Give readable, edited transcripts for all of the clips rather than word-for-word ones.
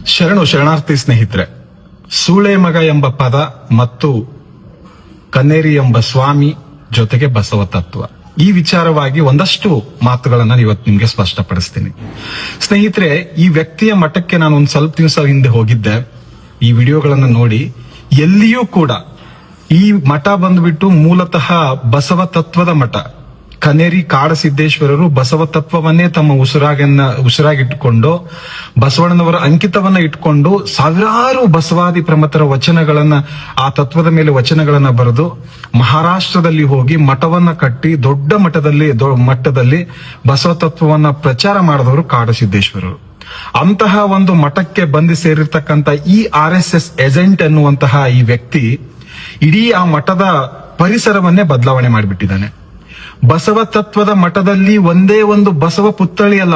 ಶರಣಾರ್ಥಿ ಸ್ನೇಹಿತರೆ, ಸೂಳೆ ಮಗ ಎಂಬ ಪದ ಮತ್ತು ಕನ್ನೇರಿ ಎಂಬ ಸ್ವಾಮಿ ಜೊತೆಗೆ ಬಸವ ತತ್ವ, ಈ ವಿಚಾರವಾಗಿ ಒಂದಷ್ಟು ಮಾತುಗಳನ್ನ ಇವತ್ತು ನಿಮ್ಗೆ ಸ್ಪಷ್ಟಪಡಿಸ್ತೀನಿ. ಸ್ನೇಹಿತರೆ, ಈ ವ್ಯಕ್ತಿಯ ಮಠಕ್ಕೆ ನಾನು ಒಂದ್ ಸ್ವಲ್ಪ ದಿವಸ ಹಿಂದೆ ಹೋಗಿದ್ದೆ. ಈ ವಿಡಿಯೋಗಳನ್ನ ನೋಡಿ, ಎಲ್ಲಿಯೂ ಕೂಡ ಈ ಮಠ ಬಂದ್ಬಿಟ್ಟು ಮೂಲತಃ ಬಸವ ತತ್ವದ ಮಠ. ಕನೇರಿ ಕಾಡಸಿದ್ದೇಶ್ವರರು ಬಸವ ತತ್ವವನ್ನೇ ತಮ್ಮ ಉಸಿರಾಗಿಟ್ಟುಕೊಂಡು ಬಸವಣ್ಣನವರ ಅಂಕಿತವನ್ನ ಇಟ್ಕೊಂಡು ಸಾವಿರಾರು ಬಸವಾದಿ ಪ್ರಮಥರ ವಚನಗಳನ್ನ, ಆ ತತ್ವದ ಮೇಲೆ ವಚನಗಳನ್ನ ಬರೆದು ಮಹಾರಾಷ್ಟ್ರದಲ್ಲಿ ಹೋಗಿ ಮಠವನ್ನ ಕಟ್ಟಿ ದೊಡ್ಡ ಮಟ್ಟದಲ್ಲಿ ಬಸವ ತತ್ವವನ್ನ ಪ್ರಚಾರ ಮಾಡಿದವರು ಕಾಡಸಿದ್ದೇಶ್ವರರು. ಅಂತಹ ಒಂದು ಮಠಕ್ಕೆ ಬಂದು ಸೇರಿರ್ತಕ್ಕಂಥ ಈ RSS ಏಜೆಂಟ್ ಎನ್ನುವಂತಹ ಈ ವ್ಯಕ್ತಿ ಇಡೀ ಆ ಮಠದ ಪರಿಸರವನ್ನೇ ಬದಲಾವಣೆ ಮಾಡಿಬಿಟ್ಟಿದ್ದಾನೆ. ಬಸವ ತತ್ವದ ಮಠದಲ್ಲಿ ಒಂದೇ ಒಂದು ಬಸವ ಪುತ್ಥಳಿ ಅಲ್ಲ,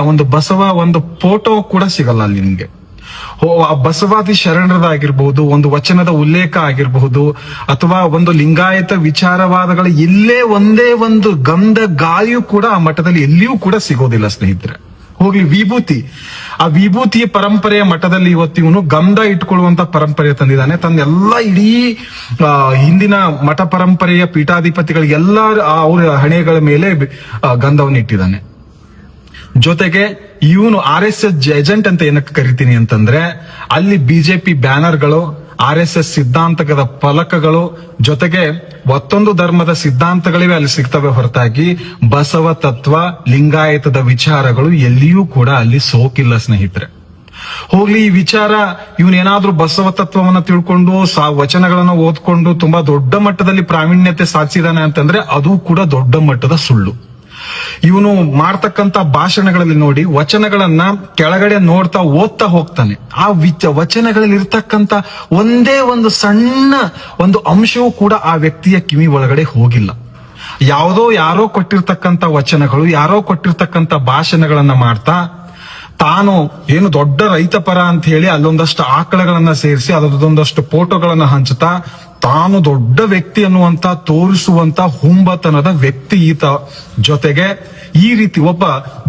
ಒಂದು ಫೋಟೋ ಕೂಡ ಸಿಗಲ್ಲ ಅಲ್ಲಿ ನಿಮ್ಗೆ. ಬಸವಾದಿ ಶರಣರದಾಗಿರ್ಬಹುದು, ಒಂದು ವಚನದ ಉಲ್ಲೇಖ ಆಗಿರಬಹುದು, ಅಥವಾ ಒಂದು ಲಿಂಗಾಯತ ವಿಚಾರವಾದಗಳ ಒಂದೇ ಒಂದು ಗಂಧ ಗಾಳಿಯೂ ಕೂಡ ಆ ಮಠದಲ್ಲಿ ಎಲ್ಲಿಯೂ ಕೂಡ ಸಿಗೋದಿಲ್ಲ ಸ್ನೇಹಿತರೆ. ಹೋಗ್ಲಿ ವಿಭೂತಿ, ಆ ವಿಭೂತಿಯ ಪರಂಪರೆಯ ಮಠದಲ್ಲಿ ಇವತ್ತು ಇವನು ಗಂಧ ಇಟ್ಕೊಳ್ಳುವಂತ ಪರಂಪರೆ ತಂದಿದ್ದಾನೆ. ತನ್ನೆಲ್ಲ ಇಡೀ ಹಿಂದಿನ ಮಠ ಪರಂಪರೆಯ ಪೀಠಾಧಿಪತಿಗಳಿಗೆಲ್ಲ ಅವರ ಹಣೆಗಳ ಮೇಲೆ ಗಂಧವನ್ನು ಇಟ್ಟಿದ್ದಾನೆ. ಜೊತೆಗೆ ಇವನು RSS ಏಜೆಂಟ್ ಅಂತ ಏನಕ್ಕೆ ಕರಿತೀನಿ ಅಂತಂದ್ರೆ, ಅಲ್ಲಿ ಬಿಜೆಪಿ ಬ್ಯಾನರ್ಗಳು, RSS ಸಿದ್ಧಾಂತದ ಫಲಕಗಳು, ಜೊತೆಗೆ ಮತ್ತೊಂದು ಧರ್ಮದ ಸಿದ್ಧಾಂತಗಳಿವೆ ಅಲ್ಲಿ ಸಿಗ್ತವೆ ಹೊರತಾಗಿ ಬಸವ ತತ್ವ, ಲಿಂಗಾಯತದ ವಿಚಾರಗಳು ಎಲ್ಲಿಯೂ ಕೂಡ ಅಲ್ಲಿ ಸೋಕಿಲ್ಲ ಸ್ನೇಹಿತರೆ. ಹೋಗ್ಲಿ, ಈ ವಿಚಾರ ಇವನೇನಾದ್ರೂ ಬಸವ ತತ್ವವನ್ನ ತಿಳ್ಕೊಂಡು ವಚನಗಳನ್ನ ಓದ್ಕೊಂಡು ತುಂಬಾ ದೊಡ್ಡ ಮಟ್ಟದಲ್ಲಿ ಪ್ರಾವೀಣ್ಯತೆ ಸಾಧಿಸಿದಾನೆ ಅಂತಂದ್ರೆ ಅದು ಕೂಡ ದೊಡ್ಡ ಮಟ್ಟದ ಸುಳ್ಳು. ಇವನು ಮಾಡ್ತಕ್ಕಂತ ಭಾಷಣಗಳಲ್ಲಿ ನೋಡಿ, ವಚನಗಳನ್ನ ಕೆಳಗಡೆ ನೋಡ್ತಾ ಓದ್ತಾ ಹೋಗ್ತಾನೆ. ಆ ವಚನಗಳಲ್ಲಿ ಇರ್ತಕ್ಕಂತ ಒಂದೇ ಒಂದು ಸಣ್ಣ ಒಂದು ಅಂಶವೂ ಕೂಡ ಆ ವ್ಯಕ್ತಿಯ ಕಿವಿ ಒಳಗಡೆ ಹೋಗಿಲ್ಲ. ಯಾರೋ ಕೊಟ್ಟಿರ್ತಕ್ಕಂತ ವಚನಗಳು, ಯಾರೋ ಕೊಟ್ಟಿರ್ತಕ್ಕಂತ ಭಾಷಣಗಳನ್ನ ಮಾಡ್ತಾ ತಾನು ಏನು ದೊಡ್ಡ ರೈತ ಪರ ಅಂತ ಹೇಳಿ ಅಲ್ಲೊಂದಷ್ಟು ಆಕಳಗಳನ್ನ ಸೇರಿಸಿ ಅದೊಂದಷ್ಟು ಫೋಟೋಗಳನ್ನ ಹಂಚುತ್ತಾ ತಾನು ದೊಡ್ಡ ವ್ಯಕ್ತಿ ಅನ್ನುವಂತ ತೋರಿಸುವಂತ ಹುಂಬತನದ ವ್ಯಕ್ತಿ ಈತ. ಜೊತೆಗೆ ಈ ರೀತಿ ಒಬ್ಬ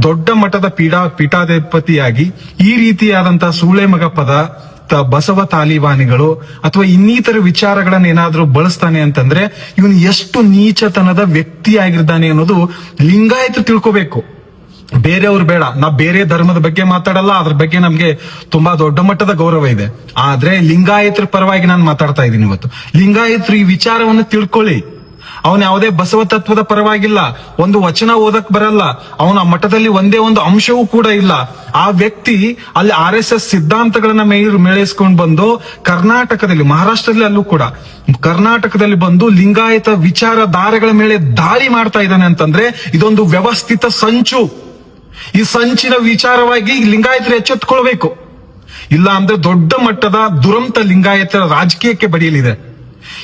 ದೊಡ್ಡ ಮಟ್ಟದ ಪೀಠಾಧಿಪತಿಯಾಗಿ ಈ ರೀತಿಯಾದಂತಹ ಸೂಳೆ ಮಗ ಪದ, ಬಸವ ತಾಲಿಬಾನಿಗಳು ಅಥವಾ ಇನ್ನಿತರ ವಿಚಾರಗಳನ್ನ ಏನಾದ್ರೂ ಬಳಸ್ತಾನೆ ಅಂತಂದ್ರೆ ಇವನು ಎಷ್ಟು ನೀಚತನದ ವ್ಯಕ್ತಿ ಆಗಿರ್ತಾನೆ ಅನ್ನೋದು ಲಿಂಗಾಯತ ತಿಳ್ಕೋಬೇಕು. ಬೇರೆಯವ್ರು ಬೇಡ, ನಾ ಬೇರೆ ಧರ್ಮದ ಬಗ್ಗೆ ಮಾತಾಡಲ್ಲ, ಅದ್ರ ಬಗ್ಗೆ ನಮ್ಗೆ ತುಂಬಾ ದೊಡ್ಡ ಮಟ್ಟದ ಗೌರವ ಇದೆ. ಆದ್ರೆ ಲಿಂಗಾಯತರ ಪರವಾಗಿ ನಾನು ಮಾತಾಡ್ತಾ ಇದ್ದೀನಿ ಇವತ್ತು. ಲಿಂಗಾಯತರು ಈ ವಿಚಾರವನ್ನ ತಿಳ್ಕೊಳ್ಳಿ. ಅವನ ಯಾವುದೇ ಬಸವ ತತ್ವದ ಪರವಾಗಿಲ್ಲ, ಒಂದು ವಚನ ಓದಕ್ ಬರಲ್ಲ, ಅವನ ಮಠದಲ್ಲಿ ಒಂದೇ ಒಂದು ಅಂಶವೂ ಕೂಡ ಇಲ್ಲ. ಆ ವ್ಯಕ್ತಿ ಅಲ್ಲಿ RSS ಸಿದ್ಧಾಂತಗಳನ್ನ ಮೇಳೈಸ್ಕೊಂಡು ಬಂದು ಕರ್ನಾಟಕದಲ್ಲಿ, ಮಹಾರಾಷ್ಟ್ರದಲ್ಲಿ ಅಲ್ಲೂ ಕೂಡ ಕರ್ನಾಟಕದಲ್ಲಿ ಬಂದು ಲಿಂಗಾಯತ ವಿಚಾರಧಾರೆಗಳ ಮೇಲೆ ದಾಳಿ ಮಾಡ್ತಾ ಇದ್ದಾನೆ ಅಂತಂದ್ರೆ ಇದೊಂದು ವ್ಯವಸ್ಥಿತ ಸಂಚು. ಈ ಸಂಚಿನ ವಿಚಾರವಾಗಿ ಲಿಂಗಾಯತರು ಎಚ್ಚೆತ್ತುಕೊಳ್ಬೇಕು. ಇಲ್ಲ ಅಂದ್ರೆ ದೊಡ್ಡ ಮಟ್ಟದ ದುರಂತ ಲಿಂಗಾಯತರ ರಾಜಕೀಯಕ್ಕೆ ಬಡಿಯಲಿದೆ.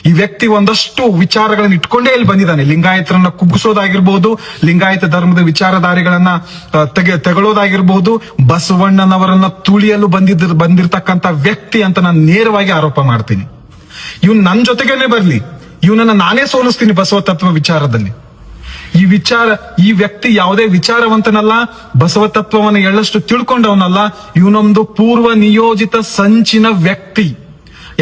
ಈ ವ್ಯಕ್ತಿ ಒಂದಷ್ಟು ವಿಚಾರಗಳನ್ನ ಇಟ್ಕೊಂಡೇ ಇಲ್ಲಿ ಬಂದಿದ್ದಾನೆ. ಲಿಂಗಾಯತರನ್ನ ಕುಗ್ಗಿಸೋದಾಗಿರ್ಬಹುದು, ಲಿಂಗಾಯತ ಧರ್ಮದ ವಿಚಾರಧಾರೆಗಳನ್ನ ತೆಗಳೋದಾಗಿರ್ಬಹುದು, ಬಸವಣ್ಣನವರನ್ನ ತುಳಿಯಲು ಬಂದಿರ್ತಕ್ಕಂತ ವ್ಯಕ್ತಿ ಅಂತ ನಾನು ನೇರವಾಗಿ ಆರೋಪ ಮಾಡ್ತೀನಿ. ಇವನ್ ನನ್ನ ಜೊತೆಗೇನೆ ಬರ್ಲಿ, ಇವನನ್ನ ನಾನೇ ಸೋಲಿಸ್ತೀನಿ ಬಸವ ತತ್ವ ವಿಚಾರದಲ್ಲಿ. ಈ ವ್ಯಕ್ತಿ ಯಾವುದೇ ವಿಚಾರವಂತನಲ್ಲ, ಬಸವ ತತ್ವವನ್ನು ಎಳ್ಳಷ್ಟು ತಿಳ್ಕೊಂಡವನಲ್ಲ. ಇವನೊಂದು ಪೂರ್ವ ನಿಯೋಜಿತ ಸಂಚಿನ ವ್ಯಕ್ತಿ.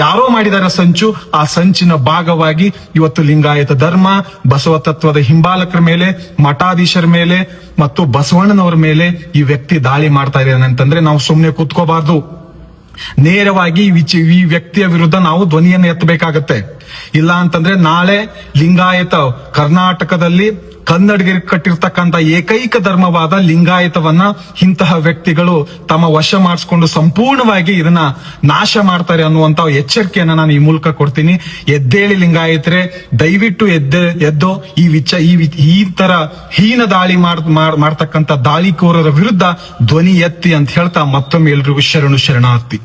ಯಾರೋ ಮಾಡಿದಾರ ಸಂಚು, ಆ ಸಂಚಿನ ಭಾಗವಾಗಿ ಇವತ್ತು ಲಿಂಗಾಯತ ಧರ್ಮ, ಬಸವ ತತ್ವದ ಹಿಂಬಾಲಕರ ಮೇಲೆ, ಮಠಾಧೀಶರ ಮೇಲೆ ಮತ್ತು ಬಸವಣ್ಣನವರ ಮೇಲೆ ಈ ವ್ಯಕ್ತಿ ದಾಳಿ ಮಾಡ್ತಾ ಇದ್ದಾನೆ ಅಂತಂದ್ರೆ ನಾವು ಸುಮ್ಮನೆ ಕೂತ್ಕೋಬಾರ್ದು. ನೇರವಾಗಿ ಈ ವ್ಯಕ್ತಿಯ ವಿರುದ್ಧ ನಾವು ಧ್ವನಿಯನ್ನು ಎತ್ತಬೇಕಾಗತ್ತೆ. ಇಲ್ಲ ಅಂತಂದ್ರೆ ನಾಳೆ ಲಿಂಗಾಯತ ಕರ್ನಾಟಕದಲ್ಲಿ ಕನ್ನಡಿಗರಿಗೆ ಕಟ್ಟಿರ್ತಕ್ಕಂಥ ಏಕೈಕ ಧರ್ಮವಾದ ಲಿಂಗಾಯತವನ್ನ ಇಂತಹ ವ್ಯಕ್ತಿಗಳು ತಮ್ಮ ವಶ ಮಾಡಿಸ್ಕೊಂಡು ಸಂಪೂರ್ಣವಾಗಿ ಇದನ್ನ ನಾಶ ಮಾಡ್ತಾರೆ ಅನ್ನುವಂತ ಎಚ್ಚರಿಕೆಯನ್ನ ನಾನು ಈ ಮೂಲಕ ಕೊಡ್ತೀನಿ. ಎದ್ದೇಳಿ ಲಿಂಗಾಯತರೆ, ದಯವಿಟ್ಟು ಎದ್ದು ಈ ತರ ಹೀನ ದಾಳಿ ಮಾಡ್ತಕ್ಕಂಥ ದಾಳಿಕೋರರ ವಿರುದ್ಧ ಧ್ವನಿ ಎತ್ತಿ ಅಂತ ಹೇಳ್ತಾ ಮತ್ತೊಮ್ಮೆ ಎಲ್ರಿಗೂ ಶರಣಾರ್ಥಿ.